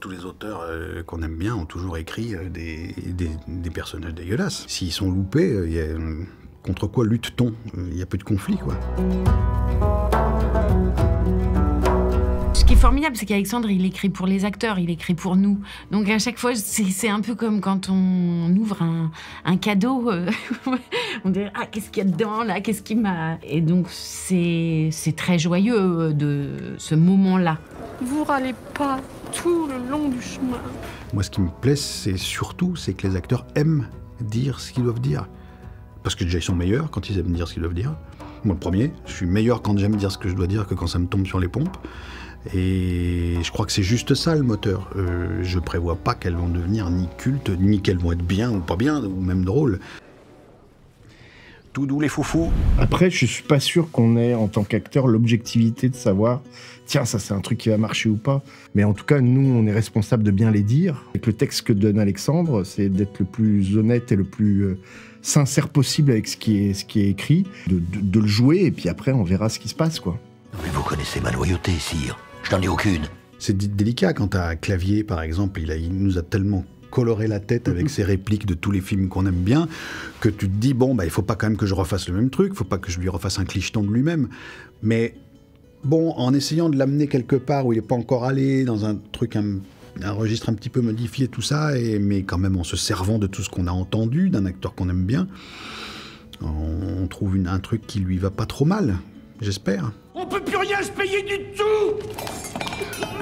Tous les auteurs qu'on aime bien ont toujours écrit des personnages dégueulasses. S'ils sont loupés, contre quoi lutte-t-on? Il n'y a plus de conflit, quoi. Ce qui est formidable, c'est qu'Alexandre, il écrit pour les acteurs, il écrit pour nous. Donc à chaque fois, c'est un peu comme quand on ouvre un cadeau. On dirait, ah, qu'est-ce qu'il y a dedans, là? Qu'est-ce qui m'a... Et donc c'est très joyeux de ce moment-là. Vous râlez pas tout le long du chemin. Moi, ce qui me plaît, c'est que les acteurs aiment dire ce qu'ils doivent dire. Parce que déjà, ils sont meilleurs quand ils aiment dire ce qu'ils doivent dire. Moi, le premier, je suis meilleur quand j'aime dire ce que je dois dire que quand ça me tombe sur les pompes. Et je crois que c'est juste ça, le moteur. Je prévois pas qu'elles vont devenir ni cultes, ni qu'elles vont être bien ou pas bien, ou même drôles. Tout doux les foufous. Après, je suis pas sûr qu'on ait, en tant qu'acteur, l'objectivité de savoir tiens, ça c'est un truc qui va marcher ou pas. Mais en tout cas, nous, on est responsable de bien les dire. Et que le texte que donne Alexandre, c'est d'être le plus honnête et le plus sincère possible avec ce qui est écrit, de le jouer, et puis après, on verra ce qui se passe, quoi. Mais vous connaissez ma loyauté, sire. Je n'en ai aucune. C'est délicat quand t'as Clavier, par exemple, il nous a tellement coloré la tête avec ses répliques de tous les films qu'on aime bien, que tu te dis, bon, bah, il faut pas quand même que je refasse le même truc, il faut pas que je lui refasse un clicheton de lui-même. Mais bon, en essayant de l'amener quelque part où il n'est pas encore allé, dans un truc, un registre un petit peu modifié, tout ça, mais quand même en se servant de tout ce qu'on a entendu, d'un acteur qu'on aime bien, on trouve un truc qui lui va pas trop mal, j'espère. On peut plus rien se payer du tout!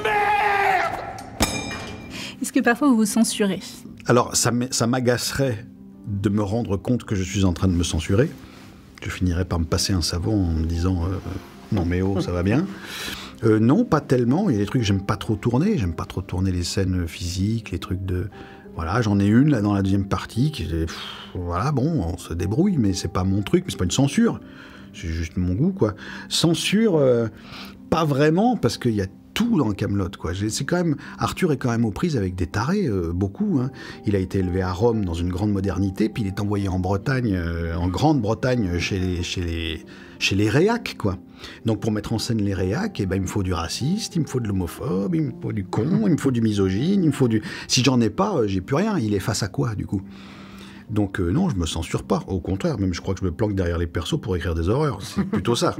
Merde! Est-ce que parfois vous vous censurez? Alors, ça m'agacerait de me rendre compte que je suis en train de me censurer. Je finirais par me passer un savon en me disant non mais oh, ça va bien. Non, pas tellement. Il y a des trucs que j'aime pas trop tourner. J'aime pas trop tourner les scènes physiques, les trucs de... Voilà, j'en ai une là dans la deuxième partie qui... Voilà, bon, on se débrouille, mais c'est pas mon truc, mais c'est pas une censure. C'est juste mon goût, quoi. Censure, pas vraiment, parce qu'il y a tout dans Kaamelott, quoi. C'est quand même... Arthur est quand même aux prises avec des tarés, beaucoup. Hein. Il a été élevé à Rome dans une grande modernité, puis il est envoyé en Bretagne, en Grande-Bretagne, chez les réacs, quoi. Donc pour mettre en scène les réacs, eh ben, il me faut du raciste, il me faut de l'homophobe, il me faut du con, il me faut du misogyne, il me faut du... Si j'en ai pas, j'ai plus rien. Il est face à quoi, du coup? Donc non, je me censure pas. Au contraire, même je crois que je me planque derrière les persos pour écrire des horreurs. C'est plutôt ça.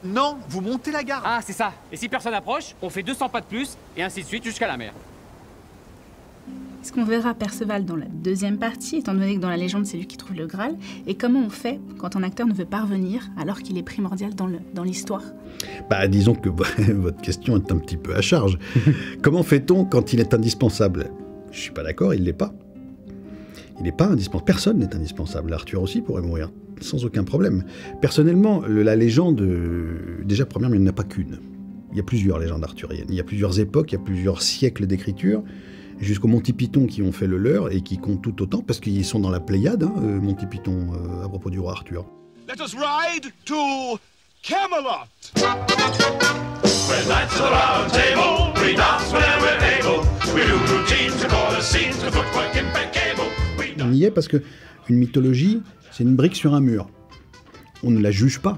Non, vous montez la garde. Ah, c'est ça. Et si personne approche, on fait 200 pas de plus, et ainsi de suite jusqu'à la mer. Est-ce qu'on verra Perceval dans la deuxième partie, étant donné que dans la légende, c'est lui qui trouve le Graal? Et comment on fait quand un acteur ne veut pas revenir, alors qu'il est primordial dans l'histoire? Bah, disons que votre question est un petit peu à charge. Comment fait-on quand il est indispensable? Je suis pas d'accord, il l'est pas. Il n'est pas indispensable. Personne n'est indispensable. Arthur aussi pourrait mourir, sans aucun problème. Personnellement, la légende... Déjà, premièrement, il n'y en a pas qu'une. Il y a plusieurs légendes arthuriennes. Il y a plusieurs époques, il y a plusieurs siècles d'écriture, jusqu'aux Monty Python qui ont fait le leur et qui comptent tout autant, parce qu'ils sont dans la Pléiade, hein, Monty Python, à propos du roi Arthur. Let us ride to Camelot! We're knights of the round table, we dance whenever we're able, we do routines, we call the scenes, the footwork impeccable. On y est parce que une mythologie, c'est une brique sur un mur. On ne la juge pas,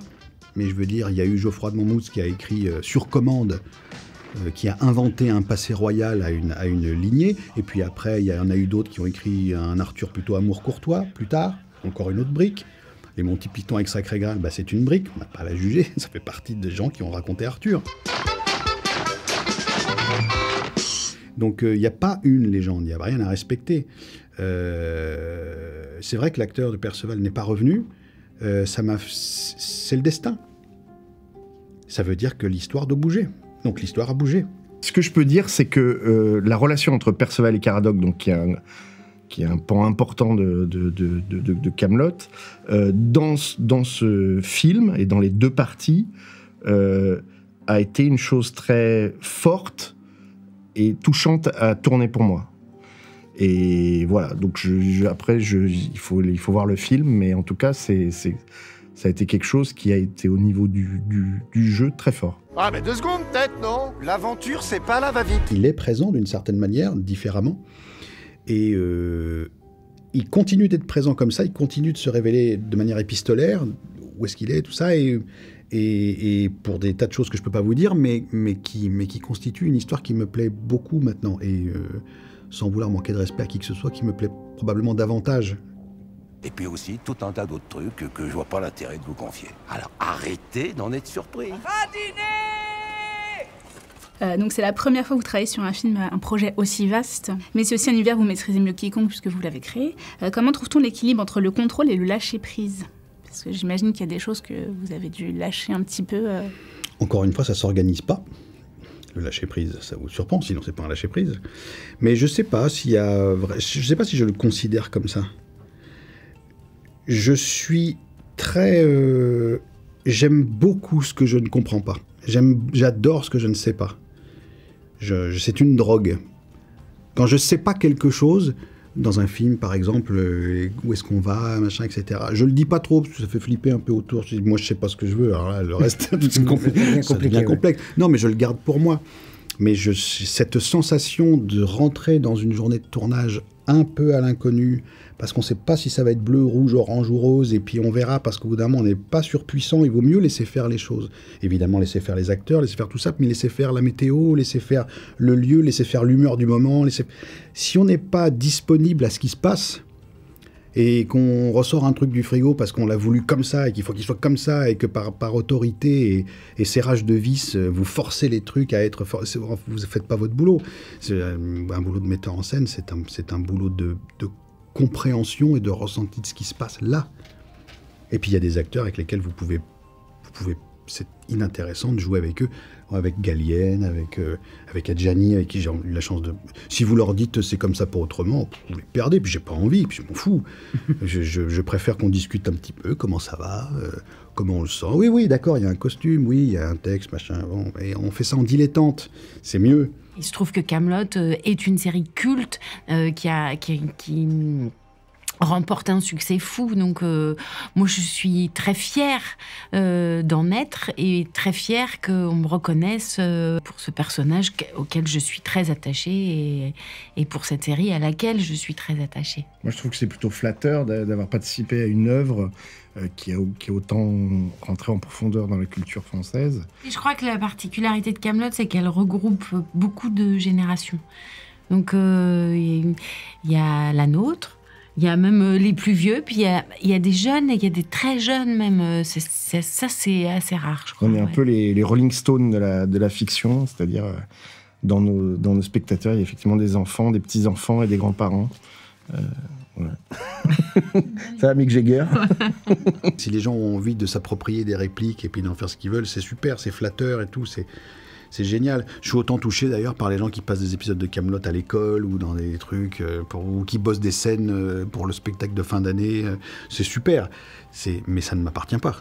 mais je veux dire, il y a eu Geoffroy de Monmouth qui a écrit sur commande, qui a inventé un passé royal à une lignée, et puis après, il y en a eu d'autres qui ont écrit un Arthur plutôt amour courtois, plus tard, encore une autre brique. Les Monty Python avec Sacré Graal, bah, c'est une brique, on n'a pas à la juger, ça fait partie des gens qui ont raconté Arthur. Donc il n'y a pas une légende, il n'y a rien à respecter. C'est vrai que l'acteur de Perceval n'est pas revenu, c'est le destin. Ça veut dire que l'histoire doit bouger. Donc l'histoire a bougé. Ce que je peux dire, c'est que la relation entre Perceval et Caradoc, donc qui est un pan important de Kaamelott, dans ce film et dans les deux parties, a été une chose très forte et touchante à tourner pour moi. Et voilà, donc après, il faut voir le film, mais en tout cas, ça a été quelque chose qui a été au niveau du jeu très fort. Ah, mais 2 secondes peut-être, non? L'aventure, c'est pas la va-vite. Il est présent d'une certaine manière, différemment, et il continue d'être présent comme ça, il continue de se révéler de manière épistolaire, où est-ce qu'il est, tout ça, et et pour des tas de choses que je peux pas vous dire, mais qui constituent une histoire qui me plaît beaucoup maintenant, et sans vouloir manquer de respect à qui que ce soit, qui me plaît probablement davantage. Et puis aussi tout un tas d'autres trucs que je vois pas l'intérêt de vous confier. Alors arrêtez d'en être surpris. Donc c'est la première fois que vous travaillez sur un film, un projet aussi vaste, mais c'est aussi un univers que vous maîtrisez mieux que quiconque puisque vous l'avez créé. Comment trouve-t-on l'équilibre entre le contrôle et le lâcher-prise? Parce que j'imagine qu'il y a des choses que vous avez dû lâcher un petit peu. Encore une fois, ça s'organise pas. Le lâcher-prise, ça vous surprend, sinon c'est pas un lâcher-prise. Mais je sais pas s'il y a... Je sais pas si je le considère comme ça. Je suis très... J'aime beaucoup ce que je ne comprends pas. J'adore ce que je ne sais pas. C'est une drogue. Quand je sais pas quelque chose, dans un film par exemple, où est-ce qu'on va, machin, etc. Je le dis pas trop, parce que ça fait flipper un peu autour. Je dis, moi je sais pas ce que je veux, alors là, le reste, ça devient complexe. Non, mais je le garde pour moi. Mais cette sensation de rentrer dans une journée de tournage un peu à l'inconnu, parce qu'on ne sait pas si ça va être bleu, rouge, orange ou rose, et puis on verra, parce qu'au bout d'un moment, on n'est pas surpuissant, il vaut mieux laisser faire les choses. Évidemment, laisser faire les acteurs, laisser faire tout ça, mais laisser faire la météo, laisser faire le lieu, laisser faire l'humeur du moment. Si on n'est pas disponible à ce qui se passe, et qu'on ressort un truc du frigo parce qu'on l'a voulu comme ça, et qu'il faut qu'il soit comme ça, et que par autorité et serrage de vis, vous forcez les trucs à être... Vous ne faites pas votre boulot. C'est un boulot de metteur en scène, c'est un boulot de compréhension et de ressenti de ce qui se passe là. Et puis il y a des acteurs avec lesquels vous pouvez c'est inintéressant de jouer avec eux, avec Gallienne, avec Adjani, avec qui j'ai eu la chance de... Si vous leur dites c'est comme ça pour autrement, vous les perdez, puis j'ai pas envie, puis je m'en fous. je préfère qu'on discute un petit peu, comment ça va, comment on le sent. Oui, d'accord, il y a un costume, oui, il y a un texte, machin, bon, et on fait ça en dilettante, c'est mieux. Il se trouve que Kaamelott est une série culte qui remporte un succès fou. Donc, moi, je suis très fière d'en être et très fière qu'on me reconnaisse pour ce personnage auquel je suis très attachée et pour cette série à laquelle je suis très attachée. Moi, je trouve que c'est plutôt flatteur d'avoir participé à une œuvre qui est autant rentrée en profondeur dans la culture française. Et je crois que la particularité de Kaamelott, c'est qu'elle regroupe beaucoup de générations. Donc, il y a la nôtre, il y a même les plus vieux, puis il y a des jeunes et il y a des très jeunes même. Ça, c'est assez rare, je crois. On est un peu les Rolling Stones de la fiction, c'est-à-dire dans nos spectateurs, il y a effectivement des enfants, des petits-enfants et des grands-parents. Voilà. Ça va, Mick Jagger. Si les gens ont envie de s'approprier des répliques et puis d'en faire ce qu'ils veulent, c'est super, c'est flatteur et tout, c'est génial. Je suis autant touché d'ailleurs par les gens qui passent des épisodes de Kaamelott à l'école ou dans des trucs, ou qui bossent des scènes pour le spectacle de fin d'année. C'est super. Mais ça ne m'appartient pas.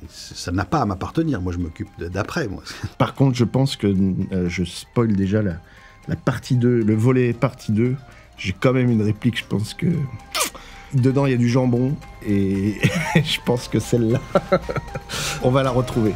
Ça n'a pas à m'appartenir. Moi, je m'occupe d'après. Moi. Par contre, je pense que je spoil déjà la partie 2, le volet partie 2. J'ai quand même une réplique, je pense que... Dedans, il y a du jambon et je pense que celle-là, on va la retrouver.